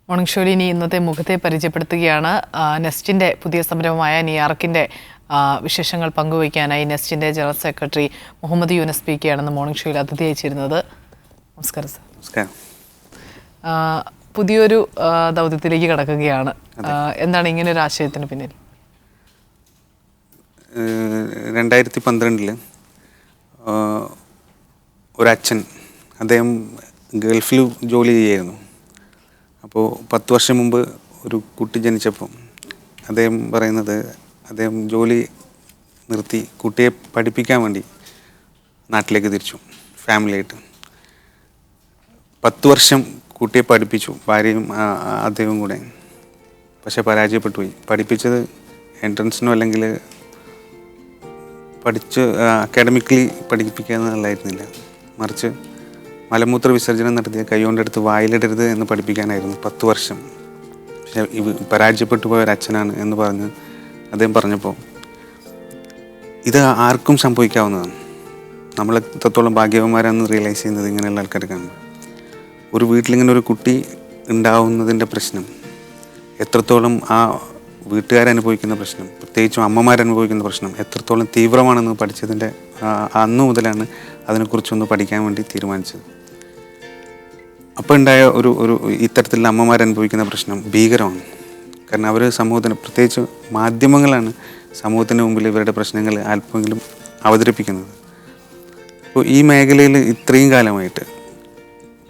Morning ഷോയിൽ ഇനി ഇന്നത്തെ മുഖത്തെ പരിചയപ്പെടുത്തുകയാണ്. നെസ്റ്റിൻ്റെ പുതിയ സംരംഭമായ നിയാർക്കിൻ്റെ വിശേഷങ്ങൾ പങ്കുവയ്ക്കാനായി നെസ്റ്റിൻ്റെ general secretary Muhammad Yunus P K ആണെന്ന് മോർണിംഗ് ഷോയിൽ അതിഥി അയച്ചിരുന്നത്. നമസ്കാരം സർ. നമസ്കാരം. പുതിയൊരു ദൗത്യത്തിലേക്ക് കടക്കുകയാണ്. എന്താണ് ഇങ്ങനെ ഒരു ആശയത്തിന് പിന്നിൽ? 2012 ഒരച്ഛൻ, അദ്ദേഹം ഗൾഫിൽ ജോലി ചെയ്യായിരുന്നു. അപ്പോൾ 10 വർഷം മുമ്പ് ഒരു കുട്ടി ജനിച്ചപ്പോൾ അദ്ദേഹം പറയുന്നത്, അദ്ദേഹം ജോലി നിർത്തി കുട്ടിയെ പഠിപ്പിക്കാൻ വേണ്ടി നാട്ടിലേക്ക് തിരിച്ചു ഫാമിലിയായിട്ട്. 10 വർഷം കുട്ടിയെ പഠിപ്പിച്ചു, ഭാര്യയും അദ്ദേഹവും കൂടെ. പക്ഷെ പരാജയപ്പെട്ടു പോയി. പഠിപ്പിച്ചത് എൻട്രൻസിനോ അല്ലെങ്കിൽ അക്കാഡമിക്കലി പഠിപ്പിക്കുക എന്നുള്ളതായിരുന്നില്ല, മറിച്ച് മലമൂത്ര വിസർജനം നടത്തിയ കൈകൊണ്ടെടുത്ത് വായിലിടരുത് എന്ന് പഠിപ്പിക്കാനായിരുന്നു 10 വർഷം. പക്ഷെ പരാജയപ്പെട്ടു പോയ ഒരു അച്ഛനാണ് എന്ന് പറഞ്ഞ് അദ്ദേഹം പറഞ്ഞപ്പോൾ, ഇത് ആർക്കും സംഭവിക്കാവുന്നതാണ്. നമ്മൾ എത്രത്തോളം ഭാഗ്യവന്മാരാണെന്ന് റിയലൈസ് ചെയ്യുന്നത് ഇങ്ങനെയുള്ള ആൾക്കാർക്കാണ്. ഒരു വീട്ടിലിങ്ങനെ ഒരു കുട്ടി ഉണ്ടാവുന്നതിൻ്റെ പ്രശ്നം എത്രത്തോളം ആ വീട്ടുകാരനുഭവിക്കുന്ന പ്രശ്നം, പ്രത്യേകിച്ചും അമ്മമാരനുഭവിക്കുന്ന പ്രശ്നം എത്രത്തോളം തീവ്രമാണെന്ന് പഠിച്ചതിൻ്റെ അന്നു മുതലാണ് അതിനെക്കുറിച്ചൊന്ന് പഠിക്കാൻ വേണ്ടി തീരുമാനിച്ചത്. അപ്പോൾ ഉണ്ടായ ഒരു ഇത്തരത്തിലുള്ള അമ്മമാരനുഭവിക്കുന്ന പ്രശ്നം ഭീകരമാണ്. കാരണം അവർ സമൂഹത്തിന്, പ്രത്യേകിച്ച് മാധ്യമങ്ങളാണ് സമൂഹത്തിന് മുമ്പിൽ ഇവരുടെ പ്രശ്നങ്ങൾ അല്പമെങ്കിലും അവതരിപ്പിക്കുന്നത്. അപ്പോൾ ഈ മേഖലയിൽ ഇത്രയും കാലമായിട്ട്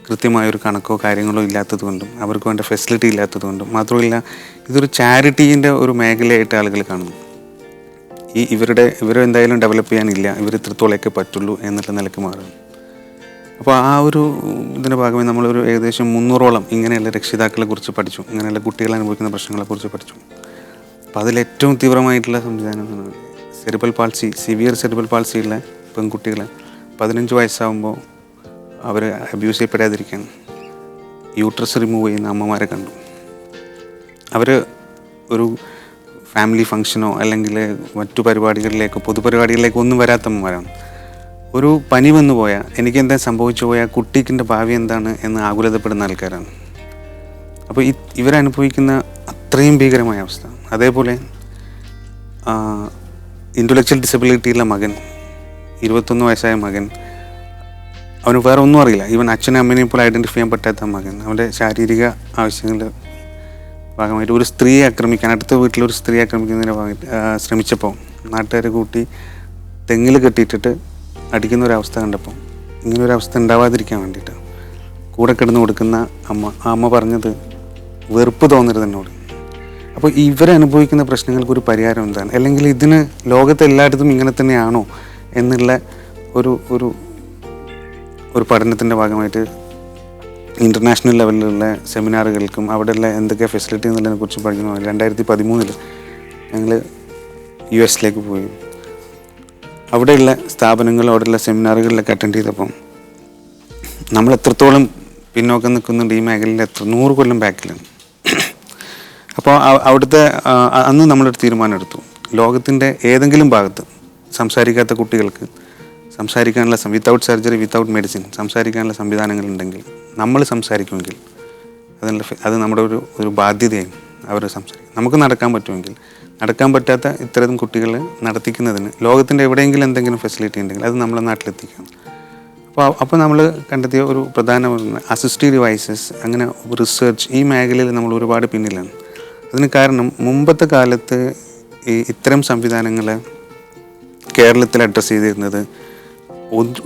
കൃത്യമായൊരു കണക്കോ കാര്യങ്ങളോ ഇല്ലാത്തതുകൊണ്ടും അവർക്ക് വേണ്ട ഫെസിലിറ്റി ഇല്ലാത്തതുകൊണ്ടും മാത്രമല്ല, ഇതൊരു ചാരിറ്റീൻ്റെ ഒരു മേഖലയായിട്ട് ആളുകൾ കാണുന്നു. ഇവരെന്തായാലും ഡെവലപ്പ് ചെയ്യാനില്ല, ഇവർ ഇത്രത്തോളമൊക്കെ പറ്റുള്ളൂ എന്നുള്ള നിലയ്ക്ക് മാറുന്നു. അപ്പോൾ ആ ഒരു ഇതിൻ്റെ ഭാഗമായി നമ്മളൊരു ഏകദേശം 300ഓളം ഇങ്ങനെയുള്ള രക്ഷിതാക്കളെ കുറിച്ച് പഠിച്ചു, ഇങ്ങനെയുള്ള കുട്ടികൾ അനുഭവിക്കുന്ന പ്രശ്നങ്ങളെക്കുറിച്ച് പഠിച്ചു. അപ്പോൾ അതിലേറ്റവും തീവ്രമായിട്ടുള്ള സംവിധാനമാണ് സെറിബ്രൽ പാൾസി, സിവിയർ സെറിബ്രൽ പാൾസിയുള്ള പെൺകുട്ടികളെ 15 വയസ്സാകുമ്പോൾ അവർ അബ്യൂസ് ചെയ്യപ്പെടാതിരിക്കാൻ യൂട്രസ് റിമൂവ് ചെയ്യുന്ന അമ്മമാരെ കണ്ടു. അവർ ഒരു ഫാമിലി ഫങ്ഷനോ അല്ലെങ്കിൽ മറ്റു പരിപാടികളിലേക്കോ പൊതുപരിപാടികളിലേക്കോ ഒന്നും വരാത്ത അമ്മമാരാണ്. ഒരു പനി വന്നു പോയാൽ, എനിക്കെന്താ സംഭവിച്ചു പോയാൽ കുട്ടിക്കിൻ്റെ ഭാവി എന്താണ് എന്ന് ആകുലതപ്പെടുന്ന ആൾക്കാരാണ്. അപ്പോൾ ഇവരനുഭവിക്കുന്ന അത്രയും ഭീകരമായ അവസ്ഥ. അതേപോലെ ഇൻ്റലക്ച്വൽ ഡിസബിലിറ്റിയുള്ള മകൻ, 21 വയസ്സായ മകൻ, അവന് വേറെ ഒന്നും അറിയില്ല, ഈവൻ അച്ഛനും അമ്മേനെയും പോലെ ഐഡൻറ്റിഫൈ ചെയ്യാൻ പറ്റാത്ത മകൻ, അവൻ്റെ ശാരീരിക ആവശ്യങ്ങളുടെ ഭാഗമായിട്ട് ഒരു സ്ത്രീയെ ആക്രമിക്കാൻ, അടുത്ത വീട്ടിലൊരു സ്ത്രീയെ ആക്രമിക്കുന്നതിൻ്റെ ഭാഗമായിട്ട് ശ്രമിച്ചപ്പോൾ നാട്ടുകാരെ കൂട്ടി തെങ്ങിൽ കെട്ടിയിട്ടിട്ട് അടിക്കുന്ന ഒരവസ്ഥ കണ്ടപ്പോൾ, ഇങ്ങനൊരവസ്ഥ ഉണ്ടാവാതിരിക്കാൻ വേണ്ടിയിട്ട് കൂടെ കിടന്ന് കൊടുക്കുന്ന അമ്മ പറഞ്ഞത്, വെറുപ്പ് തോന്നരുത് എന്നോട്. അപ്പോൾ ഇവരനുഭവിക്കുന്ന പ്രശ്നങ്ങൾക്കൊരു പരിഹാരം എന്താണ്, അല്ലെങ്കിൽ ഇതിന് ലോകത്തെ എല്ലായിടത്തും ഇങ്ങനെ തന്നെയാണോ എന്നുള്ള ഒരു പഠനത്തിൻ്റെ ഭാഗമായിട്ട് ഇൻ്റർനാഷണൽ ലെവലിലുള്ള സെമിനാറുകൾക്കും അവിടെയുള്ള എന്തൊക്കെ ഫെസിലിറ്റി എന്നുള്ളതിനെ കുറിച്ച് പഠിക്കുന്നു. 2013 ഞങ്ങൾ US പോയി. അവിടെയുള്ള സ്ഥാപനങ്ങൾ, അവിടെയുള്ള സെമിനാറുകളിലൊക്കെ അറ്റൻഡ് ചെയ്തപ്പം നമ്മൾ എത്രത്തോളം പിന്നോക്കം നിൽക്കുന്നുണ്ട് ഈ മേഖലയിൽ, 100 കൊല്ലം ബാക്കിലാണ്. അപ്പോൾ അവിടുത്തെ അന്ന് നമ്മളൊരു തീരുമാനം എടുത്തു, ലോകത്തിൻ്റെ ഏതെങ്കിലും ഭാഗത്ത് സംസാരിക്കാത്ത കുട്ടികൾക്ക് സംസാരിക്കാനുള്ള, വിത്തൗട്ട് സർജറി വിത്തൗട്ട് മെഡിസിൻ സംസാരിക്കാനുള്ള സംവിധാനങ്ങളുണ്ടെങ്കിൽ നമ്മൾ സംസാരിക്കുമെങ്കിൽ അത് നമ്മുടെ ഒരു ബാധ്യതയായി അവർ സംസാരിക്കും. നമുക്ക് നടക്കാൻ പറ്റുമെങ്കിൽ, നടക്കാൻ പറ്റാത്ത ഇത്തരം കുട്ടികൾ നടത്തിക്കുന്നതിന് ലോകത്തിൻ്റെ എവിടെയെങ്കിലും എന്തെങ്കിലും ഫെസിലിറ്റി ഉണ്ടെങ്കിൽ അത് നമ്മളെ നാട്ടിലെത്തിക്കണം. അപ്പോൾ നമ്മൾ കണ്ടെത്തിയ ഒരു പ്രധാന അസിസ്റ്റീവ് ഡിവൈസസ്, അങ്ങനെ റിസർച്ച്, ഈ മേഖലയിൽ നമ്മൾ ഒരുപാട് പിന്നിലാണ്. അതിന് കാരണം മുമ്പത്തെ കാലത്ത് ഇത്തരം സംവിധാനങ്ങൾ കേരളത്തിൽ അഡ്രസ്സ് ചെയ്തിരുന്നത്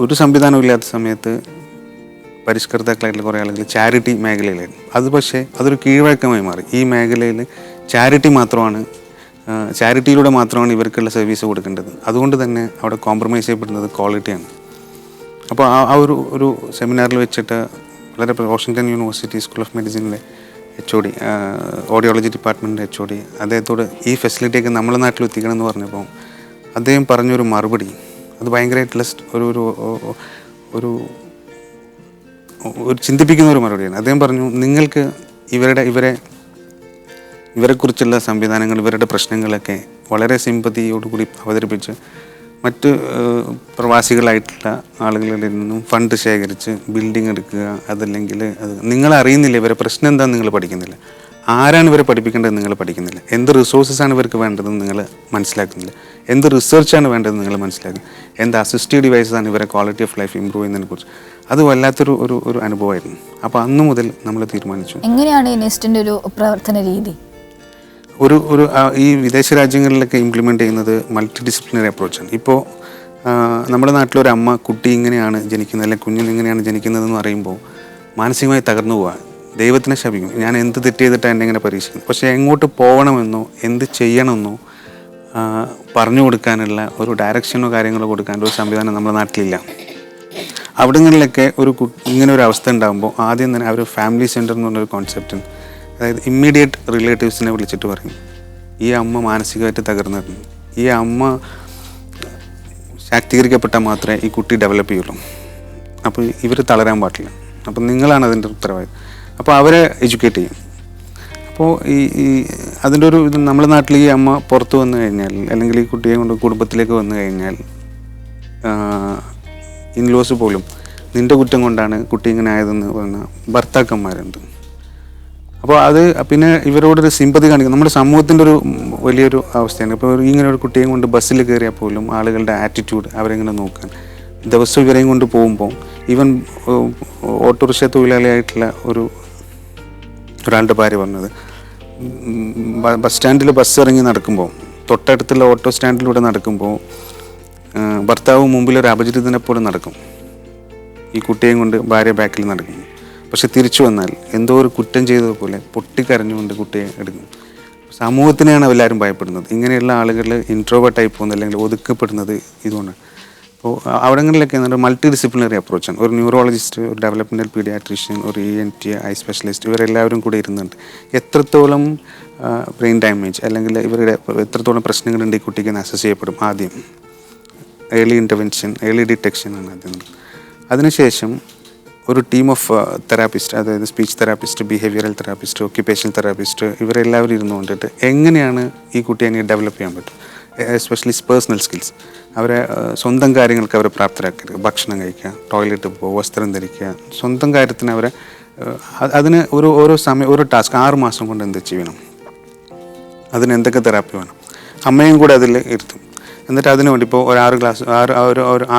ഒരു സംവിധാനവും ഇല്ലാത്ത സമയത്ത് പരിഷ്കൃതാക്കളായിട്ടുള്ള കുറേ ആളുകൾ ചാരിറ്റി മേഖലയിലായിരുന്നു. അത് പക്ഷേ അതൊരു കീഴ്വഴക്കമായി മാറി. ഈ മേഖലയിൽ ചാരിറ്റിയിലൂടെ മാത്രമാണ് ഇവർക്കുള്ള സർവീസ് കൊടുക്കേണ്ടത്. അതുകൊണ്ട് തന്നെ അവിടെ കോംപ്രമൈസ് ചെയ്യപ്പെടുന്നത് ക്വാളിറ്റിയാണ്. അപ്പോൾ ആ ഒരു സെമിനാറിൽ വെച്ചിട്ട് വളരെ വാഷിങ്ടൺ യൂണിവേഴ്സിറ്റി സ്കൂൾ ഓഫ് മെഡിസിനിലെ HOD, ഓഡിയോളജി ഡിപ്പാർട്ട്മെൻറ്റിൻ്റെ HOD, അദ്ദേഹത്തോട് ഈ ഫെസിലിറ്റിയൊക്കെ നമ്മളെ നാട്ടിൽ എത്തിക്കണം എന്ന് പറഞ്ഞപ്പോൾ അദ്ദേഹം പറഞ്ഞൊരു മറുപടി, അത് ഭയങ്കരമായിട്ടുള്ള ഒരു ചിന്തിപ്പിക്കുന്ന ഒരു മറുപടിയാണ്. അദ്ദേഹം പറഞ്ഞു, നിങ്ങൾക്ക് ഇവരെക്കുറിച്ചുള്ള സംവിധാനങ്ങൾ, ഇവരുടെ പ്രശ്നങ്ങളൊക്കെ വളരെ സിമ്പതിയോടുകൂടി അവതരിപ്പിച്ച് മറ്റ് പ്രവാസികളായിട്ടുള്ള ആളുകളിൽ നിന്നും ഫണ്ട് ശേഖരിച്ച് ബിൽഡിംഗ് എടുക്കുക. അതല്ലെങ്കിൽ അത് നിങ്ങളറിയുന്നില്ല ഇവരെ പ്രശ്നം എന്താണെന്ന് നിങ്ങൾ പഠിക്കുന്നില്ല. ആരാണ് ഇവരെ പഠിപ്പിക്കേണ്ടത് നിങ്ങൾ പഠിക്കുന്നില്ല. എന്ത് റിസോഴ്സസാണ് ഇവർക്ക് വേണ്ടതെന്ന് നിങ്ങൾ മനസ്സിലാക്കുന്നില്ല. എന്ത് റിസർച്ചാണ് വേണ്ടതെന്ന് നിങ്ങൾ മനസ്സിലാക്കുക. എന്ത് അസിസ്റ്റീവ് ഡിവൈസസാണ് ഇവരെ ക്വാളിറ്റി ഓഫ് ലൈഫ് ഇമ്പ്രൂവ് ചെയ്യുന്നതിനെക്കുറിച്ച്. അത് വല്ലാത്തൊരു ഒരു അനുഭവമായിരുന്നു. അപ്പോൾ അന്ന് മുതൽ നമ്മൾ തീരുമാനിച്ചു. എങ്ങനെയാണ് ഈ നെസ്റ്റിൻ്റെ ഒരു പ്രവർത്തന രീതി? ഈ വിദേശ രാജ്യങ്ങളിലൊക്കെ ഇംപ്ലിമെൻ്റ് ചെയ്യുന്നത് മൾട്ടി ഡിസിപ്ലിനറി അപ്രോച്ചാണ്. ഇപ്പോൾ നമ്മുടെ നാട്ടിലൊരു അമ്മ കുട്ടി ഇങ്ങനെയാണ് ജനിക്കുന്നത്, അല്ലെങ്കിൽ കുഞ്ഞിന് ഇങ്ങനെയാണ് ജനിക്കുന്നതെന്ന് പറയുമ്പോൾ മാനസികമായി തകർന്നു പോവുക. ദൈവത്തിനെ ശപിക്കും, ഞാൻ എന്ത് തെറ്റ് ചെയ്തിട്ടാണ് എന്നെ ഇങ്ങനെ പരീക്ഷിക്കുന്നത്. പക്ഷേ എങ്ങോട്ട് പോകണമെന്നോ എന്ത് ചെയ്യണമെന്നോ പറഞ്ഞു കൊടുക്കാനുള്ള ഒരു ഡയറക്ഷനോ കാര്യങ്ങളോ കൊടുക്കാനുള്ള ഒരു സംവിധാനം നമ്മുടെ നാട്ടിലില്ല. അവിടങ്ങളിലൊക്കെ ഇങ്ങനെ ഒരു അവസ്ഥ ഉണ്ടാകുമ്പോൾ ആദ്യം തന്നെ അവർ ഫാമിലി സെൻറ്റർ എന്ന് പറഞ്ഞൊരു കോൺസെപ്റ്റ്, അതായത് ഇമ്മീഡിയറ്റ് റിലേറ്റീവ്സിനെ വിളിച്ചിട്ട് പറയും, ഈ അമ്മ മാനസികമായിട്ട് തകർന്നിരുന്നു, ഈ അമ്മ ശാക്തീകരിക്കപ്പെട്ടാൽ മാത്രമേ ഈ കുട്ടി ഡെവലപ്പ് ചെയ്യുള്ളൂ. അപ്പോൾ ഇവർ തളരാൻ പാടില്ല. അപ്പോൾ നിങ്ങളാണ് അതിൻ്റെ ഉത്തരവാദിത്വം. അപ്പോൾ അവരെ എഡ്യൂക്കേറ്റ് ചെയ്യും. അപ്പോൾ ഈ അതിൻ്റെ ഒരു ഇത് നമ്മുടെ നാട്ടിൽ ഈ അമ്മ പുറത്ത് വന്നു കഴിഞ്ഞാൽ, അല്ലെങ്കിൽ ഈ കുട്ടിയെ കൊണ്ട് കുടുംബത്തിലേക്ക് വന്നു കഴിഞ്ഞാൽ, ഇൻലോസ് പോലും നിൻ്റെ കുറ്റം കൊണ്ടാണ് കുട്ടി ഇങ്ങനെ ആയതെന്ന് പറഞ്ഞ ഭർത്താക്കന്മാരുണ്ട്. അപ്പോൾ അത് പിന്നെ ഇവരോടൊരു സിമ്പതി കാണിക്കും. നമ്മുടെ സമൂഹത്തിൻ്റെ ഒരു വലിയൊരു അവസ്ഥയാണ്. ഇപ്പോൾ ഇങ്ങനെ ഒരു കുട്ടിയെ കൊണ്ട് ബസ്സിൽ കയറിയാൽ പോലും ആളുകളുടെ ആറ്റിറ്റ്യൂഡ് അവരെങ്ങനെ നോക്കാൻ, ദിവസം ഇവരെയും കൊണ്ട് പോകുമ്പോൾ ഈവൻ ഓട്ടോറിക്ഷ തൊഴിലാളിയായിട്ടുള്ള ഒരാളുടെ ഭാര്യ പറഞ്ഞത്, ബസ് സ്റ്റാൻഡിൽ ബസ് ഇറങ്ങി നടക്കുമ്പോൾ, തൊട്ടടുത്തുള്ള ഓട്ടോ സ്റ്റാൻഡിലൂടെ നടക്കുമ്പോൾ ഭർത്താവ് മുമ്പിൽ ഒരു അപരിചിതനെ പോലെ നടക്കും, ഈ കുട്ടിയെയും കൊണ്ട് ഭാര്യ ബാക്കിൽ നടക്കും. പക്ഷെ തിരിച്ചു വന്നാൽ എന്തോ ഒരു കുറ്റം ചെയ്തതുപോലെ പൊട്ടിക്കരഞ്ഞുകൊണ്ട് കുട്ടിയെ എടുക്കും. സമൂഹത്തിനെയാണ് എല്ലാവരും ഭയപ്പെടുന്നത്. ഇങ്ങനെയുള്ള ആളുകൾ ഇൻട്രോവേർട്ടായി പോകുന്നത് അല്ലെങ്കിൽ ഒതുക്കപ്പെടുന്നത് ഇതുകൊണ്ടാണ്. അപ്പോൾ അവിടങ്ങളിലൊക്കെ എന്ന് പറഞ്ഞാൽ മൾട്ടി ഡിസിപ്ലിനറി അപ്രോച്ചാണ്. ഒരു ന്യൂറോളജിസ്റ്റ്, ഒരു ഡെവലപ്മെൻറ്റൽ പീഡിയാട്രീഷ്യൻ, ഒരു ENT, ഐ സ്പെഷ്യലിസ്റ്റ്, ഇവരെല്ലാവരും കൂടെ ഇരുന്നുണ്ട്. എത്രത്തോളം ബ്രെയിൻ ഡാമേജ് അല്ലെങ്കിൽ ഇവരുടെ എത്രത്തോളം പ്രശ്നങ്ങളുണ്ട് ഈ കുട്ടിക്ക് അസസ് ചെയ്യപ്പെടും. ആദ്യം ഏർലി ഇൻ്റർവെൻഷൻ, ഏർലി ഡിറ്റക്ഷൻ ആണ് ആദ്യം. അതിനുശേഷം ഒരു ടീം ഓഫ് തെറാപ്പിസ്റ്റ്, അതായത് speech therapist, behavioural therapist, occupational therapist, ഇവരെല്ലാവരും ഇരുന്ന് കൊണ്ടിട്ട് എങ്ങനെയാണ് ഈ കുട്ടിയെ ഡെവലപ്പ് ചെയ്യാൻ പറ്റും, എസ്പെഷ്യലി പേഴ്സണൽ സ്കിൽസ്, അവരെ സ്വന്തം കാര്യങ്ങൾക്ക് അവരെ പ്രാപ്തരാക്കരുത്. ഭക്ഷണം കഴിക്കുക, ടോയ്ലറ്റ് പോകുക, വസ്ത്രം ധരിക്കുക, സ്വന്തം കാര്യത്തിന് അവരെ അതിന് ഓരോ സമയം ഓരോ ടാസ്ക് 6 മാസം കൊണ്ട് എന്ത് ചെയ്യണം, അതിന് എന്തൊക്കെ തെറാപ്പി വേണം, അമ്മയും കൂടെ അതിൽ ഇരുത്തും. എന്നിട്ട് അതിന് വേണ്ടി ഇപ്പോൾ ഒരു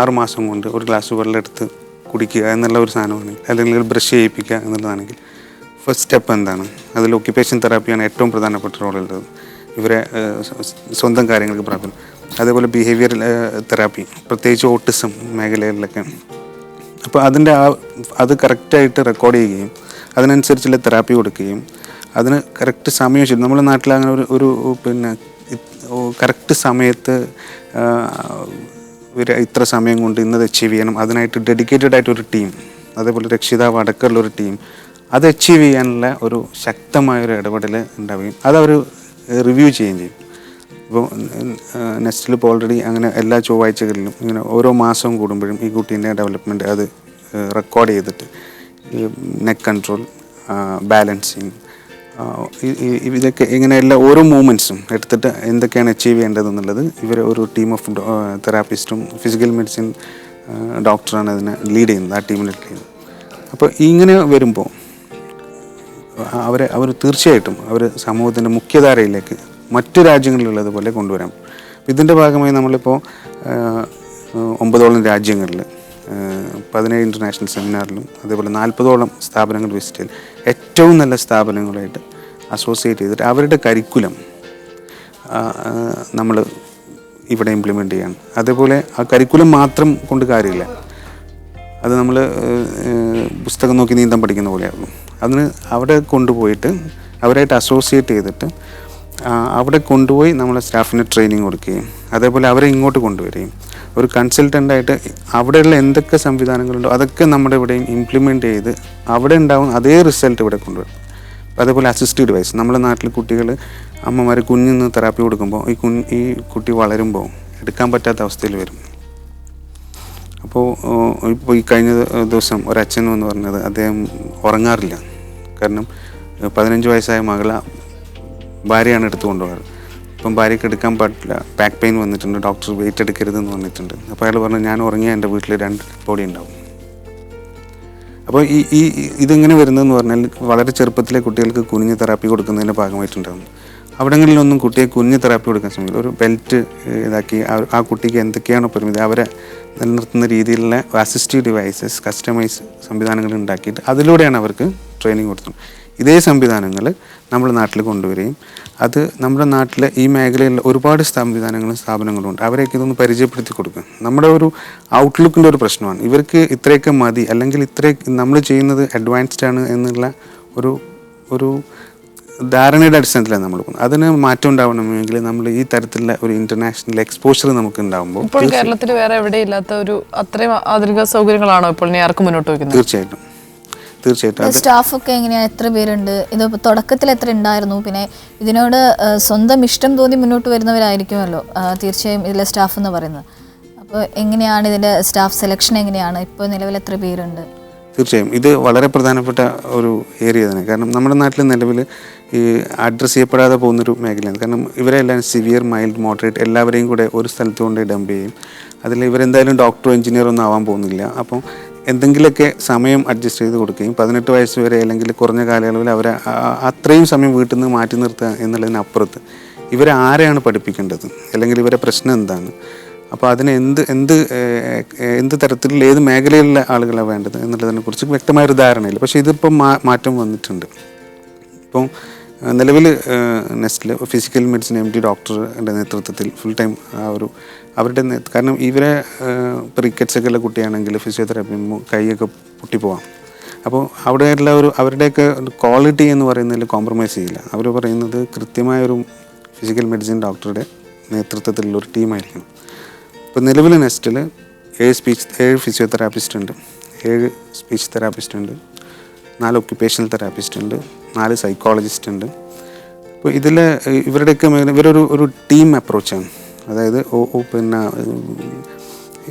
6 മാസം കൊണ്ട് ഒരു ഗ്ലാസ് വെള്ളം എടുത്ത് കുടിക്കുക എന്നുള്ള ഒരു സാധനമാണെങ്കിൽ, അല്ലെങ്കിൽ ബ്രഷ് ചെയ്യിപ്പിക്കുക എന്നുള്ളതാണെങ്കിൽ ഫസ്റ്റ് സ്റ്റെപ്പ് എന്താണ്, അതിൽ ഒക്യുപ്പേഷൻ തെറാപ്പിയാണ് ഏറ്റവും പ്രധാനപ്പെട്ട റോളുള്ളത്. ഇവരെ സ്വന്തം കാര്യങ്ങൾക്ക് പ്രാപ്തം. അതേപോലെ ബിഹേവിയറൽ തെറാപ്പി, പ്രത്യേകിച്ച് ഓട്ടിസം മേഖലകളിലൊക്കെ. അപ്പോൾ അത് കറക്റ്റായിട്ട് റെക്കോർഡ് ചെയ്യുകയും അതിനനുസരിച്ചുള്ള തെറാപ്പി കൊടുക്കുകയും അതിന് കറക്റ്റ് സമയം ശരി. നമ്മുടെ നാട്ടിൽ അങ്ങനെ ഒരു കറക്റ്റ് സമയത്ത് ഇത്ര സമയം കൊണ്ട് ഇന്നത് അച്ചീവ് ചെയ്യണം, അതിനായിട്ട് ഡെഡിക്കേറ്റഡ് ആയിട്ടൊരു ടീം, അതേപോലെ രക്ഷിതാവ് അടക്കമുള്ളൊരു ടീം, അത് അച്ചീവ് ചെയ്യാനുള്ള ഒരു ശക്തമായൊരു ഇടപെടൽ ഉണ്ടാവുകയും അതവർ റിവ്യൂ ചെയ്യുകയും ചെയ്യും. ഇപ്പോൾ നെസ്റ്റിൽ ഇപ്പോൾ ഓൾറെഡി അങ്ങനെ എല്ലാ ചൊവ്വാഴ്ചകളിലും ഇങ്ങനെ ഓരോ മാസവും കൂടുമ്പോഴും ഈ കുട്ടീൻ്റെ ഡെവലപ്മെൻറ്റ് അത് റെക്കോർഡ് ചെയ്തിട്ട് നെക്ക് കൺട്രോൾ, ബാലൻസിങ്, ഇതൊക്കെ ഇങ്ങനെയുള്ള ഓരോ മൂവ്മെൻറ്റ്സും എടുത്തിട്ട് എന്തൊക്കെയാണ് അച്ചീവ് ചെയ്യേണ്ടതെന്നുള്ളത് ഇവർ ഒരു ടീം ഓഫ് തെറാപ്പിസ്റ്റും ഫിസിക്കൽ മെഡിസിൻ ഡോക്ടറാണ് അതിനെ ലീഡ് ചെയ്യുന്നത്, ആ ടീമിനെ ലീഡ് ചെയ്യുന്നത്. അപ്പോൾ ഇങ്ങനെ വരുമ്പോൾ അവർ തീർച്ചയായിട്ടും അവർ സമൂഹത്തിൻ്റെ മുഖ്യധാരയിലേക്ക് മറ്റു രാജ്യങ്ങളിലുള്ളതുപോലെ കൊണ്ടുവരാം. ഇതിൻ്റെ ഭാഗമായി നമ്മളിപ്പോൾ 9ഓളം രാജ്യങ്ങളിൽ 17 ഇൻ്റർനാഷണൽ സെമിനാറിലും അതേപോലെ 40ഓളം സ്ഥാപനങ്ങൾ വിസിറ്റ് ചെയ്ത് ഏറ്റവും നല്ല സ്ഥാപനങ്ങളായിട്ട് അസോസിയേറ്റ് ചെയ്തിട്ട് അവരുടെ കരിക്കുലം നമ്മൾ ഇവിടെ ഇംപ്ലിമെൻ്റ് ചെയ്യണം. അതേപോലെ ആ കരിക്കുലം മാത്രം കൊണ്ട് കാര്യമില്ല, അത് നമ്മൾ പുസ്തകം നോക്കി നീന്തം പഠിക്കുന്ന പോലെയാകും. അതിന് അവിടെ കൊണ്ടുപോയിട്ട് അവരായിട്ട് അസോസിയേറ്റ് ചെയ്തിട്ട് അവിടെ കൊണ്ടുപോയി നമ്മളെ സ്റ്റാഫിന് ട്രെയിനിങ് കൊടുക്കുകയും അതേപോലെ അവരെ ഇങ്ങോട്ട് കൊണ്ടുവരികയും ഒരു കൺസൾട്ടൻ്റായിട്ട് അവിടെയുള്ള എന്തൊക്കെ സംവിധാനങ്ങളുണ്ടോ അതൊക്കെ നമ്മുടെ ഇവിടെയും ഇംപ്ലിമെൻ്റ് ചെയ്ത് അവിടെ ഉണ്ടാവും അതേ റിസൾട്ട് ഇവിടെ കൊണ്ടുവരും. അതേപോലെ അസിസ്റ്റീവ് ഡിവൈസ്, നമ്മുടെ നാട്ടിൽ കുട്ടികൾ അമ്മമാർ കുഞ്ഞിന്ന് തെറാപ്പി കൊടുക്കുമ്പോൾ ഈ കുട്ടി വളരുമ്പോൾ എടുക്കാൻ പറ്റാത്ത അവസ്ഥയിൽ വരും. അപ്പോൾ ഇപ്പോൾ ഈ കഴിഞ്ഞ ദിവസം ഒരച്ഛൻ എന്ന് പറഞ്ഞത് അദ്ദേഹം ഉറങ്ങാറില്ല. കാരണം 15 വയസ്സായ മകളെ ഭാര്യയാണ് എടുത്തു കൊണ്ടുപോകാറ്. ഇപ്പം ഭാര്യയ്ക്ക് എടുക്കാൻ പറ്റില്ല, ബാക്ക് പെയിൻ വന്നിട്ടുണ്ട്, ഡോക്ടർ വെയിറ്റ് എടുക്കരുതെന്ന് പറഞ്ഞിട്ടുണ്ട്. അപ്പോൾ അയാൾ പറഞ്ഞു ഞാൻ ഉറങ്ങിയാൽ എൻ്റെ വീട്ടിൽ 2 ബോഡി ഉണ്ടാവും. അപ്പോൾ ഇതിങ്ങനെ വരുന്നതെന്ന് പറഞ്ഞാൽ വളരെ ചെറുപ്പത്തിലെ കുട്ടികൾക്ക് കുനിഞ്ഞ് തെറാപ്പി കൊടുക്കുന്നതിൻ്റെ ഭാഗമായിട്ടുണ്ടാകും. അവിടങ്ങളിലൊന്നും കുട്ടിയെ കുഞ്ഞ് തെറാപ്പി കൊടുക്കാൻ ശ്രമിക്കും. ഒരു ബെൽറ്റ് ഇതാക്കി ആ കുട്ടിക്ക് എന്തൊക്കെയാണോ പരിമിതി അവരെ നിലനിർത്തുന്ന രീതിയിലുള്ള അസിസ്റ്റീവ് ഡിവൈസസ്, കസ്റ്റമൈസ് സംവിധാനങ്ങൾ ഉണ്ടാക്കിയിട്ട് അതിലൂടെയാണ് അവർക്ക് ട്രെയിനിങ് കൊടുത്തത്. ഇതേ സംവിധാനങ്ങൾ നമ്മുടെ നാട്ടിൽ കൊണ്ടുവരികയും അത് നമ്മുടെ നാട്ടിലെ ഈ മേഖലയിൽ ഒരുപാട് സംവിധാനങ്ങളും സ്ഥാപനങ്ങളും ഉണ്ട്, അവരെയൊക്കെ ഇതൊന്ന് പരിചയപ്പെടുത്തി കൊടുക്കുക. നമ്മുടെ ഒരു ഔട്ട്ലുക്കിൻ്റെ ഒരു പ്രശ്നമാണ്. ഇവർക്ക് ഇത്രയൊക്കെ മതി, അല്ലെങ്കിൽ നമ്മൾ ചെയ്യുന്നത് അഡ്വാൻസ്ഡ് ആണ് എന്നുള്ള ഒരു ധാരണയുടെ അടിസ്ഥാനത്തിലാണ് നമ്മൾ പോകുന്നത്. അതിന് മാറ്റം ഉണ്ടാവണമെങ്കിൽ നമ്മൾ ഈ തരത്തിലുള്ള ഒരു ഇന്റർനാഷണൽ എക്സ്പോഷർ നമുക്ക് ഉണ്ടാകുമ്പോൾ ഇപ്പോൾ കേരളത്തിൽ വേറെ എവിടെയില്ലാത്ത ഒരു അത്രയും ആധുനിക സൗകര്യങ്ങളാണോ ഇപ്പോൾ നെയ്യാർക്ക് മുന്നോട്ട് വയ്ക്കുന്നത്? തീർച്ചയായിട്ടും. സ്റ്റാഫൊക്കെ എങ്ങനെയാണ്, എത്ര പേരുണ്ട്? ഇത് തുടക്കത്തിൽ എത്ര ഉണ്ടായിരുന്നു? പിന്നെ ഇതിനോട് സ്വന്തം ഇഷ്ടം തോന്നി മുന്നോട്ട് വരുന്നവരായിരിക്കുമല്ലോ തീർച്ചയായും ഇതിലെ സ്റ്റാഫ് എന്ന് പറയുന്നത്. അപ്പോൾ എങ്ങനെയാണ് ഇതിൻ്റെ സ്റ്റാഫ് സെലക്ഷൻ എങ്ങനെയാണ്? ഇപ്പോൾ നിലവിൽ എത്ര പേരുണ്ട്? തീർച്ചയായും ഇത് വളരെ പ്രധാനപ്പെട്ട ഒരു ഏരിയ തന്നെ. കാരണം നമ്മുടെ നാട്ടിൽ നിലവിൽ ഈ അഡ്രസ്സ് ചെയ്യപ്പെടാതെ പോകുന്നൊരു മേഖലയാണ്. കാരണം ഇവരെല്ലാം സിവിയർ, മൈൽഡ്, മോഡറേറ്റ് എല്ലാവരെയും കൂടെ ഒരു സ്ഥലത്ത് കൊണ്ട് ഡംപ് ചെയ്യും. അതിൽ ഇവരെന്തായാലും ഡോക്ടറോ എഞ്ചിനീയറോ ഒന്നും ആവാൻ പോകുന്നില്ല. അപ്പം എന്തെങ്കിലുമൊക്കെ സമയം അഡ്ജസ്റ്റ് ചെയ്ത് കൊടുക്കുകയും 18 വയസ്സ് വരെ അല്ലെങ്കിൽ കുറഞ്ഞ കാലയളവിൽ അവരെ അത്രയും സമയം വീട്ടിൽ നിന്ന് മാറ്റി നിർത്തുക എന്നുള്ളതിനപ്പുറത്ത് ഇവരെ ആരെയാണ് പഠിപ്പിക്കേണ്ടത്, അല്ലെങ്കിൽ ഇവരെ പ്രശ്നം എന്താണ്, അപ്പോൾ അതിന് എന്ത് തരത്തിലുള്ള ഏത് മേഖലയിലുള്ള ആളുകളാണ് വേണ്ടത് എന്നുള്ളതിനെക്കുറിച്ച് വ്യക്തമായൊരു ധാരണയില്ല. പക്ഷേ ഇതിപ്പം മാറ്റം വന്നിട്ടുണ്ട്. ഇപ്പം നിലവിൽ നെസ്റ്റിൽ ഫിസിക്കൽ മെഡിസിൻ MD ഡോക്ടറുടെ നേതൃത്വത്തിൽ ഫുൾ ടൈം അവരുടെ കാരണം ഇവരെ ഇപ്പോൾ റിക്കറ്റ്സൊക്കെ ഉള്ള കുട്ടിയാണെങ്കിൽ ഫിസിയോതെറാപ്പി കൈയൊക്കെ പൊട്ടിപ്പോവാം. അപ്പോൾ അവിടെയുള്ള അവരുടെയൊക്കെ ക്വാളിറ്റി എന്ന് പറയുന്നതിൽ കോംപ്രമൈസ് ചെയ്യില്ല. അവർ പറയുന്നത് കൃത്യമായൊരു ഫിസിക്കൽ മെഡിസിൻ ഡോക്ടറുടെ നേതൃത്വത്തിലുള്ള ഒരു ടീമായിരിക്കണം. ഇപ്പോൾ നിലവിൽ നെസ്റ്റിൽ 7 ഫിസിയോതെറാപ്പിസ്റ്റ് ഉണ്ട്, 7 സ്പീച്ച് തെറാപ്പിസ്റ്റ് ഉണ്ട്, 4 ഒക്യുപ്പേഷണൽ തെറാപ്പിസ്റ്റ് ഉണ്ട്, 4 സൈക്കോളജിസ്റ്റ് ഉണ്ട്. അപ്പോൾ ഇവരുടെയൊക്കെ ഇവരൊരു ടീം അപ്രോച്ചാണ്. അതായത് പിന്നെ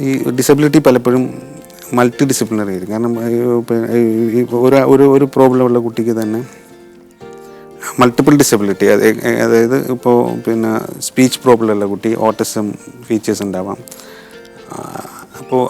ഈ ഡിസബിലിറ്റി പലപ്പോഴും മൾട്ടി ഡിസിപ്ലിനറി ആയിരിക്കും. കാരണം ഒരു പ്രോബ്ലം ഉള്ള കുട്ടിക്ക് തന്നെ മൾട്ടിപ്പിൾ ഡിസബിലിറ്റി, അതായത് ഇപ്പോൾ പിന്നെ സ്പീച്ച് പ്രോബ്ലം ഉള്ള കുട്ടി ഓട്ടിസം ഫീച്ചേഴ്സ് ഉണ്ടാവാം. അപ്പോൾ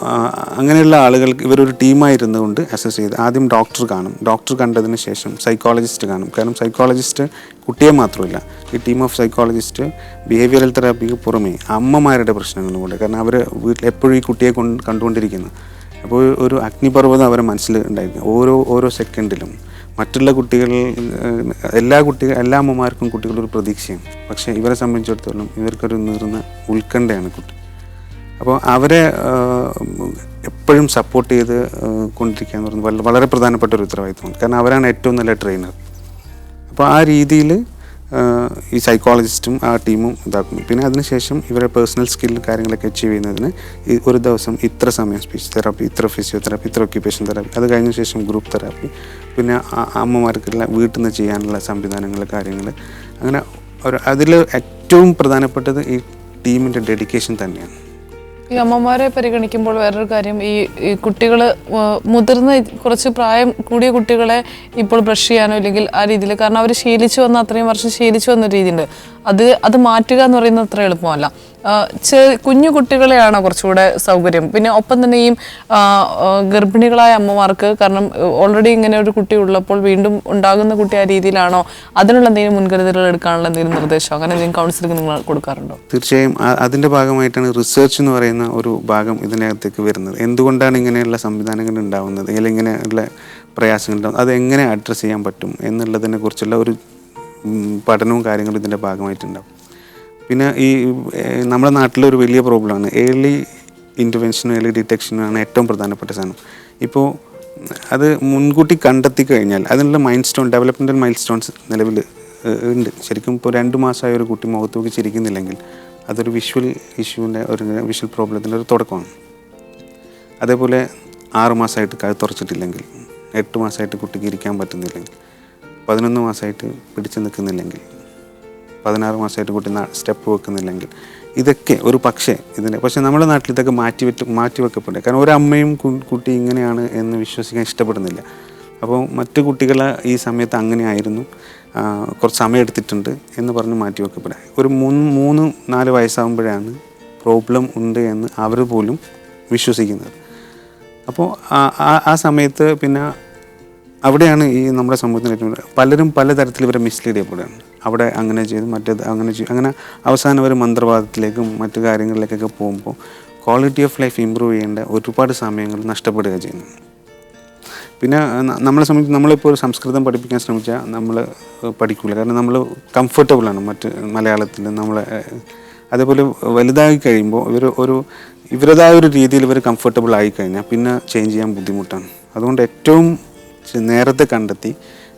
അങ്ങനെയുള്ള ആളുകൾക്ക് ഇവരൊരു ടീമായിരുന്നു കൊണ്ട് അസസ് ചെയ്ത് ആദ്യം ഡോക്ടർ കാണും. ഡോക്ടർ കണ്ടതിന് ശേഷം സൈക്കോളജിസ്റ്റ് കാണും. കാരണം സൈക്കോളജിസ്റ്റ് കുട്ടിയെ മാത്രമല്ല, ഈ ടീം ഓഫ് സൈക്കോളജിസ്റ്റ് ബിഹേവിയറൽ തെറാപ്പിക്ക് പുറമേ അമ്മമാരുടെ പ്രശ്നങ്ങളും കൂടെ, കാരണം അവർ വീട്ടിൽ എപ്പോഴും ഈ കുട്ടിയെ കണ്ടുകൊണ്ടിരിക്കുന്നു. അപ്പോൾ ഒരു അഗ്നിപർവ്വതം അവരെ മനസ്സിൽ ഉണ്ടായിരിക്കും. ഓരോ സെക്കൻഡിലും മറ്റുള്ള എല്ലാ അമ്മമാർക്കും കുട്ടികളൊരു പ്രതീക്ഷയാണ്. പക്ഷേ ഇവരെ സംബന്ധിച്ചിടത്തോളം ഇവർക്കൊരു നീറുന്ന ഉത്കണ്ഠയാണ് കുട്ടി. അപ്പോൾ അവരെ എപ്പോഴും സപ്പോർട്ട് ചെയ്ത് കൊണ്ടിരിക്കുക എന്ന് പറയുന്നത് വളരെ പ്രധാനപ്പെട്ട ഒരു ഉത്തരവാദിത്വമാണ്. കാരണം അവരാണ് ഏറ്റവും നല്ല ട്രെയിനർ. അപ്പോൾ ആ രീതിയിൽ ഈ സൈക്കോളജിസ്റ്റും ആ ടീമും ഇതാക്കും. പിന്നെ അതിനുശേഷം ഇവരെ പേഴ്സണൽ സ്കിൽ കാര്യങ്ങളൊക്കെ അച്ചീവ് ചെയ്യുന്നതിന് ഒരു ദിവസം ഇത്ര സമയം സ്പീച്ച് തെറാപ്പി, ഇത്ര ഫിസിയോതെറാപ്പി, ഇത്ര ഒക്യുപ്പേഷൻ തെറാപ്പി, അത് കഴിഞ്ഞ ശേഷം ഗ്രൂപ്പ് തെറാപ്പി, പിന്നെ അമ്മമാർക്കുള്ള വീട്ടിൽ നിന്ന് ചെയ്യാനുള്ള സംവിധാനങ്ങൾ, കാര്യങ്ങൾ, അങ്ങനെ അതിൽ ഏറ്റവും പ്രധാനപ്പെട്ടത് ഈ ടീമിൻ്റെ ഡെഡിക്കേഷൻ തന്നെയാണ്. ഈ അമ്മമാരെ പരിഗണിക്കുമ്പോൾ വേറൊരു കാര്യം, ഈ കുട്ടികൾ മുതിർന്ന കുറച്ച് പ്രായം കൂടിയ കുട്ടികളെ ഇപ്പോൾ ബ്രഷ് ചെയ്യാനോ ഇല്ലെങ്കിൽ ആ രീതിയിൽ, കാരണം അവർ ശീലിച്ചു വന്ന അത്രയും വർഷം ശീലിച്ചു വന്ന രീതിയുണ്ട്, അത് മാറ്റുക എന്ന് പറയുന്നത് അത്ര എളുപ്പമല്ല. കുഞ്ഞു കുട്ടികളെയാണ് കുറച്ചുകൂടെ സൗകര്യം. പിന്നെ ഒപ്പം തന്നെ ഈ ഗർഭിണികളായ അമ്മമാർക്ക്, കാരണം ഓൾറെഡി ഇങ്ങനെ ഒരു കുട്ടി ഉള്ളപ്പോൾ വീണ്ടും ഉണ്ടാകുന്ന കുട്ടി ആ രീതിയിലാണോ, അതിനുള്ള എന്തെങ്കിലും മുൻകരുതലുകൾ എടുക്കാനുള്ള എന്തെങ്കിലും നിർദ്ദേശം, അങ്ങനെ എന്തെങ്കിലും കൗൺസിലിംഗ് നിങ്ങൾ കൊടുക്കാറുണ്ടോ? തീർച്ചയായും അതിൻ്റെ ഭാഗമായിട്ടാണ് റിസർച്ച് എന്ന് പറയുന്ന ഒരു ഭാഗം ഇതിനകത്തേക്ക് വരുന്നത്. എന്തുകൊണ്ടാണ് ഇങ്ങനെയുള്ള സംവിധാനങ്ങൾ ഉണ്ടാകുന്നത്, അല്ലെങ്കിൽ ഇങ്ങനെയുള്ള പ്രയാസങ്ങൾ ഉണ്ടാകുന്നത്, അതെങ്ങനെ അഡ്രസ്സ് ചെയ്യാൻ പറ്റും എന്നുള്ളതിനെ കുറിച്ചുള്ള ഒരു പഠനവും കാര്യങ്ങളും ഇതിൻ്റെ ഭാഗമായിട്ടുണ്ടാകും. പിന്നെ ഈ നമ്മുടെ നാട്ടിലൊരു വലിയ പ്രോബ്ലമാണ് ഏർലി ഇൻ്റർവെൻഷനും ഏർലി ഡിറ്റക്ഷനുമാണ് ഏറ്റവും പ്രധാനപ്പെട്ട സാധനം. ഇപ്പോൾ അത് മുൻകൂട്ടി കണ്ടെത്തി കഴിഞ്ഞാൽ അതിനുള്ള ഡെവലപ്മെൻറ്റൽ മൈൽ സ്റ്റോൺസ് നിലവിൽ ഉണ്ട്. ശരിക്കും ഇപ്പോൾ 2 മാസമായ ഒരു കുട്ടി മുഖത്ത് നോക്കി ചിരിക്കുന്നില്ലെങ്കിൽ അതൊരു വിഷ്വൽ ഇഷ്യൂവിൻ്റെ വിഷ്വൽ പ്രോബ്ലത്തിൻ്റെ ഒരു തുടക്കമാണ്. അതേപോലെ 6 മാസമായിട്ട് കഴുത്ത് തുറച്ചിട്ടില്ലെങ്കിൽ, 8 മാസമായിട്ട് കുട്ടിക്ക് ഇരിക്കാൻ പറ്റുന്നില്ലെങ്കിൽ, 11 മാസമായിട്ട് പിടിച്ചു നിൽക്കുന്നില്ലെങ്കിൽ, 16 മാസമായിട്ട് കുട്ടി സ്റ്റെപ്പ് വെക്കുന്നില്ലെങ്കിൽ, ഇതൊക്കെ ഒരു പക്ഷേ നമ്മുടെ നാട്ടിൽ ഇതൊക്കെ മാറ്റി വെക്കപ്പെടുക. കാരണം ഒരമ്മയും കുട്ടി ഇങ്ങനെയാണ് എന്ന് വിശ്വസിക്കാൻ ഇഷ്ടപ്പെടുന്നില്ല. അപ്പോൾ മറ്റു കുട്ടികൾ ഈ സമയത്ത് അങ്ങനെ ആയിരുന്നു, കുറച്ച് സമയം എടുത്തിട്ടുണ്ട് എന്ന് പറഞ്ഞ് മാറ്റി വെക്കപ്പെടാം. ഒരു 3-4 വയസ്സാകുമ്പോഴാണ് പ്രോബ്ലം ഉണ്ട് എന്ന് അവർ പോലും വിശ്വസിക്കുന്നത്. അപ്പോൾ ആ സമയത്ത് പിന്നെ അവിടെയാണ് ഈ നമ്മുടെ സമൂഹത്തിന് ഏറ്റവും പലരും പലതരത്തിൽ ഇവരെ മിസ്ലീഡ് ചെയ്യപ്പെടുകയാണ്. അവിടെ അങ്ങനെ ചെയ്തു, മറ്റേത് അങ്ങനെ ചെയ്തു, അങ്ങനെ അവസാനം ഒരു മന്ത്രവാദത്തിലേക്കും മറ്റു കാര്യങ്ങളിലേക്കൊക്കെ പോകുമ്പോൾ ക്വാളിറ്റി ഓഫ് ലൈഫ് ഇമ്പ്രൂവ് ചെയ്യേണ്ട ഒരുപാട് സമയങ്ങൾ നഷ്ടപ്പെടുക ചെയ്യുന്നു. പിന്നെ നമ്മളെ സംബന്ധിച്ച് നമ്മളിപ്പോൾ ഒരു സംസ്കൃതം പഠിപ്പിക്കാൻ ശ്രമിച്ചാൽ നമ്മൾ പഠിക്കില്ല, കാരണം നമ്മൾ കംഫർട്ടബിളാണ് മറ്റ് മലയാളത്തിൽ നമ്മളെ. അതേപോലെ വലുതായി കഴിയുമ്പോൾ ഇവരുടേതായ ഒരു രീതിയിൽ ഇവർ കംഫർട്ടബിൾ ആയിക്കഴിഞ്ഞാൽ പിന്നെ ചേഞ്ച് ചെയ്യാൻ ബുദ്ധിമുട്ടാണ്. അതുകൊണ്ട് ഏറ്റവും നേരത്തെ കണ്ടെത്തി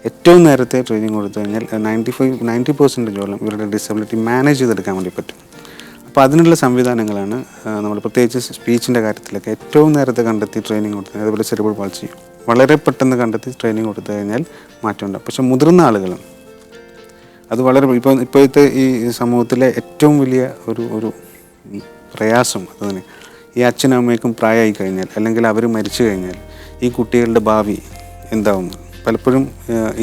ഏറ്റവും നേരത്തെ ട്രെയിനിങ് കൊടുത്തു കഴിഞ്ഞാൽ 90% ഇവരുടെ ഡിസബിലിറ്റി മാനേജ് ചെയ്തെടുക്കാൻ വേണ്ടി പറ്റും. അപ്പോൾ അതിനുള്ള സംവിധാനങ്ങളാണ് നമ്മൾ പ്രത്യേകിച്ച് സ്പീച്ചിൻ്റെ കാര്യത്തിലൊക്കെ ഏറ്റവും നേരത്തെ കണ്ടെത്തി ട്രെയിനിങ് കൊടുത്തു. അതുപോലെ സെറിബ്രൽ പാൾസി വളരെ പെട്ടെന്ന് കണ്ടെത്തി ട്രെയിനിങ് കൊടുത്തു കഴിഞ്ഞാൽ മാറ്റമുണ്ടാകും. പക്ഷേ മുതിർന്ന ആളുകളും അത് വളരെ ഇപ്പോഴത്തെ ഈ സമൂഹത്തിലെ ഏറ്റവും വലിയ ഒരു പ്രയാസം അത് തന്നെ. ഈ അച്ഛനും അമ്മയ്ക്കും പ്രായമായി കഴിഞ്ഞാൽ അല്ലെങ്കിൽ അവർ മരിച്ചു കഴിഞ്ഞാൽ ഈ കുട്ടികളുടെ ഭാവി എന്താവും? പലപ്പോഴും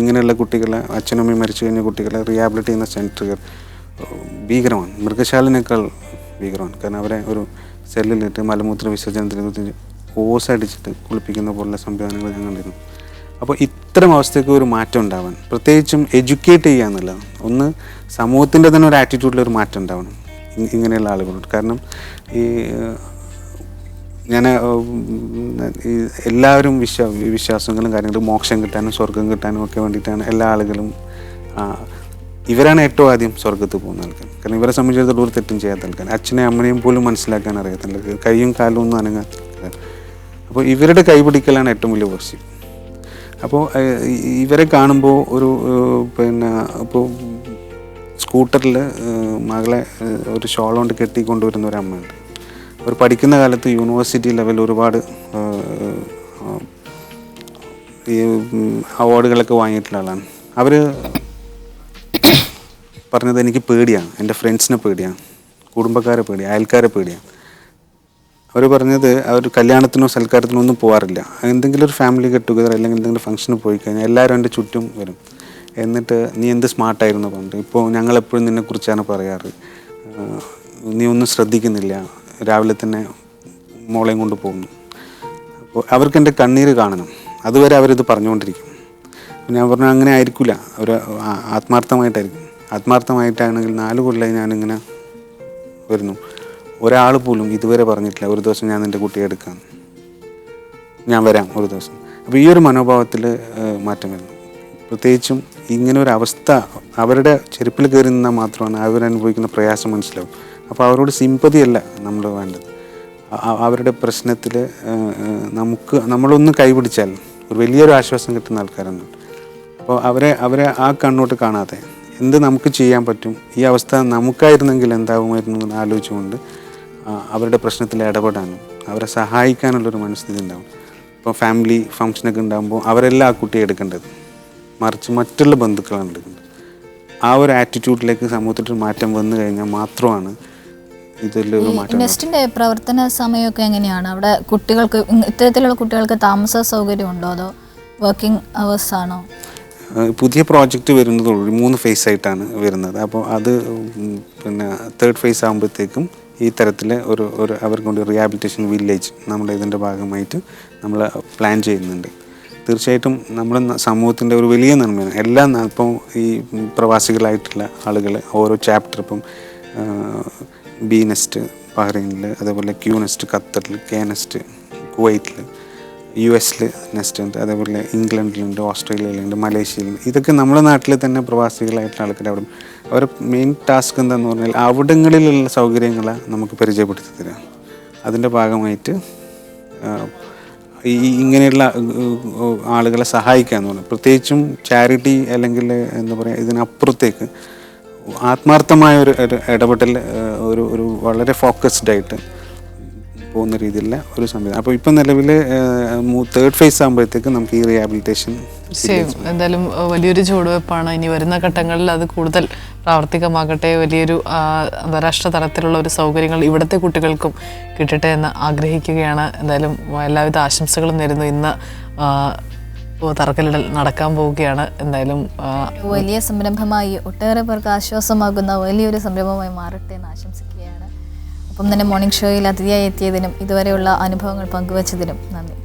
ഇങ്ങനെയുള്ള കുട്ടികളെ, അച്ഛനും അമ്മയും മരിച്ചു കഴിഞ്ഞ കുട്ടികളെ റീഹാബിലിറ്റ് ചെയ്യുന്ന സെൻറ്ററുകൾ ഭീകരമാണ്, മൃഗശാലനേക്കാൾ ഭീകരമാണ്. കാരണം അവരെ ഒരു സെല്ലിലിട്ട് മലമൂത്ര വിസർജനത്തിന് ഓസ് അടിച്ചിട്ട് കുളിപ്പിക്കുന്ന പോലുള്ള സംവിധാനങ്ങൾ ഞാൻ കണ്ടിരുന്നു. അപ്പോൾ ഇത്തരം അവസ്ഥയ്ക്ക് ഒരു മാറ്റം ഉണ്ടാവാൻ, പ്രത്യേകിച്ചും എഡ്യൂക്കേറ്റ് ചെയ്യുക എന്നുള്ളതാണ്. ഒന്ന് സമൂഹത്തിൻ്റെ തന്നെ ഒരു ആറ്റിറ്റ്യൂഡിലൊരു മാറ്റം ഉണ്ടാവണം ഇങ്ങനെയുള്ള ആളുകളോട്. കാരണം ഈ എല്ലാവരും വിശ്വാസങ്ങളും കാര്യങ്ങളും മോക്ഷം കിട്ടാനും സ്വർഗം കിട്ടാനും ഒക്കെ വേണ്ടിയിട്ടാണ് എല്ലാ ആളുകളും. ഇവരാണ് ഏറ്റവും ആദ്യം സ്വർഗത്ത് പോകുന്ന ആൾക്കാർ. കാരണം ഇവരെ സംബന്ധിച്ചിടത്തോളം ഒരു തെറ്റും ചെയ്യാത്ത ആൾക്കാർ, അച്ഛനെയും അമ്മനെയും പോലും മനസ്സിലാക്കാൻ അറിയാത്ത, കൈയും കാലും ഒന്നും അനങ്ങാത്ത. അപ്പോൾ ഇവരുടെ കൈപിടിക്കലാണ് ഏറ്റവും വലിയ വർഷം. അപ്പോൾ ഇവരെ കാണുമ്പോൾ ഇപ്പോൾ സ്കൂട്ടറിൽ മകളെ ഒരു ഷോൾ കൊണ്ട് കെട്ടി കൊണ്ടുവരുന്ന ഒരു അമ്മയുണ്ട്. അവർ പഠിക്കുന്ന കാലത്ത് യൂണിവേഴ്സിറ്റി ലെവൽ ഒരുപാട് ഈ അവാർഡുകളൊക്കെ വാങ്ങിയിട്ടുള്ള ആളാണ്. അവർ പറഞ്ഞത് എനിക്ക് പേടിയാണ്, എൻ്റെ ഫ്രണ്ട്സിനെ പേടിയാണ്, കുടുംബക്കാരെ പേടിയാണ്, അയൽക്കാരെ പേടിയാണ്. അവർ പറഞ്ഞത് അവർ കല്യാണത്തിനോ സൽക്കാരത്തിനോ ഒന്നും പോകാറില്ല. എന്തെങ്കിലും ഒരു ഫാമിലി ഗെറ്റ് ടുഗദർ അല്ലെങ്കിൽ എന്തെങ്കിലും ഫംഗ്ഷന് പോയി കഴിഞ്ഞാൽ എല്ലാവരും എൻ്റെ ചുറ്റും വരും. എന്നിട്ട് നീ എന്ത് സ്മാർട്ടായിരുന്നു പറഞ്ഞിട്ട്, ഇപ്പോൾ ഞങ്ങളെപ്പോഴും നിന്നെക്കുറിച്ചാണ് പറയാറ്, നീ ഒന്നും ശ്രദ്ധിക്കുന്നില്ല, രാവിലെ തന്നെ മോളെയും കൊണ്ട് പോകുന്നു. അപ്പോൾ അവർക്ക് എൻ്റെ കണ്ണീര് കാണണം, അതുവരെ അവരിത് പറഞ്ഞുകൊണ്ടിരിക്കും. ഞാൻ പറഞ്ഞു അങ്ങനെ ആയിരിക്കില്ല, അവർ ആത്മാർത്ഥമായിട്ടായിരിക്കും. ആത്മാർത്ഥമായിട്ടാണെങ്കിൽ 4 കൊല്ലമായി ഞാനിങ്ങനെ വരുന്നു, ഒരാൾ പോലും ഇതുവരെ പറഞ്ഞിട്ടില്ല ഒരു ദിവസം ഞാൻ നിൻ്റെ കുട്ടിയെ എടുക്കാം, ഞാൻ വരാം ഒരു ദിവസം. അപ്പോൾ ഈ ഒരു മനോഭാവത്തിൽ മാറ്റം വരുന്നു. പ്രത്യേകിച്ചും ഇങ്ങനെ ഒരു അവസ്ഥ അവരുടെ ചെരുപ്പിൽ കയറി നിന്നാൽ മാത്രമാണ് അവരനുഭവിക്കുന്ന പ്രയാസം മനസ്സിലാവും. അപ്പോൾ അവരോട് സിമ്പതിയല്ല നമ്മൾ വേണ്ടത്. അവരുടെ പ്രശ്നത്തിൽ നമ്മളൊന്ന് കൈപിടിച്ചാൽ ഒരു വലിയൊരു ആശ്വാസം കിട്ടുന്ന ആൾക്കാരാണ്. അപ്പോൾ അവരെ ആ കണ്ണോട്ട് കാണാതെ എന്ത് നമുക്ക് ചെയ്യാൻ പറ്റും, ഈ അവസ്ഥ നമുക്കായിരുന്നെങ്കിൽ എന്താകുമായിരുന്നു എന്ന് ആലോചിച്ചുകൊണ്ട് അവരുടെ പ്രശ്നത്തിൽ ഇടപെടാനും അവരെ സഹായിക്കാനുള്ളൊരു മനസ്ഥിതി ഉണ്ടാവും. ഇപ്പോൾ ഫാമിലി ഫങ്ഷനൊക്കെ ഉണ്ടാകുമ്പോൾ അവരെല്ലാം ആ കുട്ടിയെ എടുക്കേണ്ടത്, മറിച്ച് മറ്റുള്ള ബന്ധുക്കളാണ് എടുക്കേണ്ടത്. ആ ഒരു ആറ്റിറ്റ്യൂഡിലേക്ക് സമൂഹത്തിൽ മാറ്റം വന്നു കഴിഞ്ഞാൽ മാത്രമാണ് ഇതിലൊരു മാറ്റം. നെസ്റ്റിൻ്റെ പ്രവർത്തന സമയമൊക്കെ എങ്ങനെയാണ്? അവിടെ കുട്ടികൾക്ക്, ഇത്തരത്തിലുള്ള കുട്ടികൾക്ക് താമസ സൗകര്യമുണ്ടോ അതോ വർക്കിംഗ് അവേഴ്സ് ആണോ? പുതിയ പ്രോജക്റ്റ് വരുന്നതോടുകൂടി 3 ഫേസ് ആയിട്ടാണ് വരുന്നത്. അപ്പോൾ അത് പിന്നെ 3rd ഫേസ് ആകുമ്പോഴത്തേക്കും ഈ തരത്തിൽ ഒരു അവർക്ക് കൊണ്ട് റീഹാബിലിറ്റേഷൻ വില്ലേജ് നമ്മുടെ ഇതിൻ്റെ ഭാഗമായിട്ട് നമ്മൾ പ്ലാൻ ചെയ്യുന്നുണ്ട്. തീർച്ചയായിട്ടും നമ്മുടെ സമൂഹത്തിൻ്റെ ഒരു വലിയ നന്മയാണ് എല്ലാം. ഇപ്പം ഈ പ്രവാസികളായിട്ടുള്ള ആളുകൾ ഓരോ ചാപ്റ്റർ, ഇപ്പം ബി നെസ്റ്റ് ബഹ്റൈനിൽ, അതേപോലെ ക്യൂ നെസ്റ്റ് ഖത്തറിൽ, കെ നെസ്റ്റ് കുവൈറ്റിൽ, US നെസ്റ്റ് ഉണ്ട്, അതേപോലെ ഇംഗ്ലണ്ടിലുണ്ട്, ഓസ്ട്രേലിയയിലുണ്ട്, മലേഷ്യയിലുണ്ട്. ഇതൊക്കെ നമ്മുടെ നാട്ടിൽ തന്നെ പ്രവാസികളായിട്ടുള്ള ആൾക്കാർ അവിടെ. അവരുടെ മെയിൻ ടാസ്ക് എന്താണെന്ന് പറഞ്ഞാൽ അവിടങ്ങളിലുള്ള സൗകര്യങ്ങളെ നമുക്ക് പരിചയപ്പെടുത്തി തരാം. അതിൻ്റെ ഭാഗമായിട്ട് ഇങ്ങനെയുള്ള ആളുകളെ സഹായിക്കാന്ന് പറഞ്ഞു. പ്രത്യേകിച്ചും ചാരിറ്റി അല്ലെങ്കിൽ എന്താ പറയുക, ഇതിനപ്പുറത്തേക്ക് ആത്മാർത്ഥമായ ഒരു ഇടപെടൽ, ഒരു വളരെ ഫോക്കസ്ഡ് ആയിട്ട് പോകുന്ന രീതിയിലുള്ള ഒരു സംവിധാനം. അപ്പോൾ ഇപ്പം നിലവിൽ 3rd ഫേസ് ആകുമ്പോഴത്തേക്ക് നമുക്ക് ഈ റീഹാബിലിറ്റേഷൻ എന്തായാലും വലിയൊരു ചുവടുവെപ്പാണ്. ഇനി വരുന്ന ഘട്ടങ്ങളിൽ അത് കൂടുതൽ പ്രാവർത്തികമാകട്ടെ. വലിയൊരു അന്താരാഷ്ട്ര തലത്തിലുള്ള ഒരു സൗകര്യങ്ങൾ ഇവിടുത്തെ കുട്ടികൾക്കും കിട്ടട്ടെ എന്ന് ആഗ്രഹിക്കുകയാണ്. എന്തായാലും എല്ലാവിധ ആശംസകളും നേരുന്നു. ഇന്ന് ഇപ്പോൾ തറക്കല്ലിടൽ നടക്കാൻ പോവുകയാണ്. എന്തായാലും വലിയ സംരംഭമായി ഒട്ടേറെ പേർക്ക് ആശ്വാസമാകുന്ന വലിയൊരു സംരംഭമായി മാറട്ടെ എന്ന് ആശംസിക്കുകയാണ്. ഒപ്പം തന്നെ മോർണിംഗ് ഷോയിൽ അതിഥിയായി എത്തിയതിനും ഇതുവരെയുള്ള അനുഭവങ്ങൾ പങ്കുവച്ചതിനും നന്ദി.